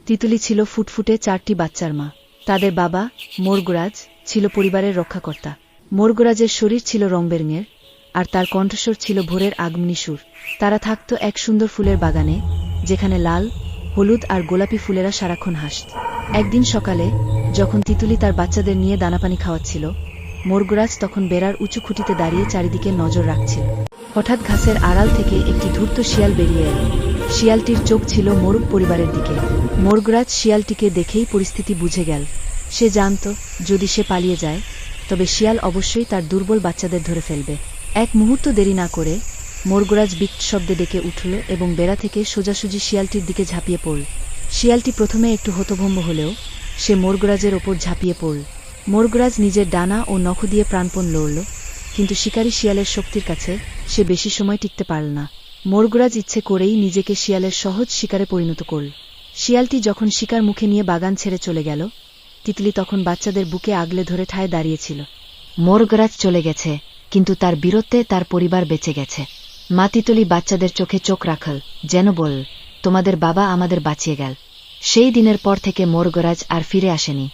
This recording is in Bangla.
তিতুলি ছিল ফুটফুটে 4টি বাচ্চার মা। তাদের বাবা মর্গরাজ ছিল পরিবারের রক্ষাকর্তা। মর্গরাজের শরীর ছিল রংবেরঙের, আর তার কণ্ঠস্বর ছিল ভোরের আগমনী সুর। তারা থাকত এক সুন্দর ফুলের বাগানে, যেখানে লাল, হলুদ আর গোলাপি ফুলেরা সারাক্ষণ হাসত। একদিন সকালে যখন তিতুলি তার বাচ্চাদের নিয়ে দানাপানি খাওয়াচ্ছিল, মর্গরাজ তখন বেড়ার উঁচু খুঁটিতে দাঁড়িয়ে চারিদিকে নজর রাখছিল। হঠাৎ ঘাসের আড়াল থেকে একটি ধূর্ত শিয়াল বেরিয়ে এল। শিয়ালটির চোখ ছিল মোরগ পরিবারের দিকে। মর্গরাজ শিয়ালটিকে দেখেই পরিস্থিতি বুঝে গেল। সে জানত, যদি সে পালিয়ে যায় তবে শিয়াল অবশ্যই তার দুর্বল বাচ্চাদের ধরে ফেলবে। এক মুহূর্ত দেরি না করে মর্গরাজ বিকট শব্দে ডেকে উঠল এবং বেড়া থেকে সোজাসুজি শিয়ালটির দিকে ঝাঁপিয়ে পড়ল। শিয়ালটি প্রথমে একটু হতভম্ব হলেও সে মর্গরাজের ওপর ঝাঁপিয়ে পড়ল। মর্গরাজ নিজের ডানা ও নখ দিয়ে প্রাণপণ লড়ল, কিন্তু শিকারী শিয়ালের শক্তির কাছে সে বেশি সময় টিকতে পারল না। মর্গরাজ ইচ্ছে করেই নিজেকে শিয়ালের সহজ শিকারে পরিণত করল। শিয়ালটি যখন শিকার মুখে নিয়ে বাগান ছেড়ে চলে গেল, তিতলি তখন বাচ্চাদের বুকে আগলে ধরে ঠায় দাঁড়িয়েছিল। মর্গরাজ চলে গেছে, কিন্তু তার বীরত্বে তার পরিবার বেঁচে গেছে। মা তিতলি বাচ্চাদের চোখে চোখ রাখল, যেন বলল, তোমাদের বাবা আমাদের বাঁচিয়ে গেল। সেই দিনের পর থেকে মর্গরাজ আর ফিরে আসেনি।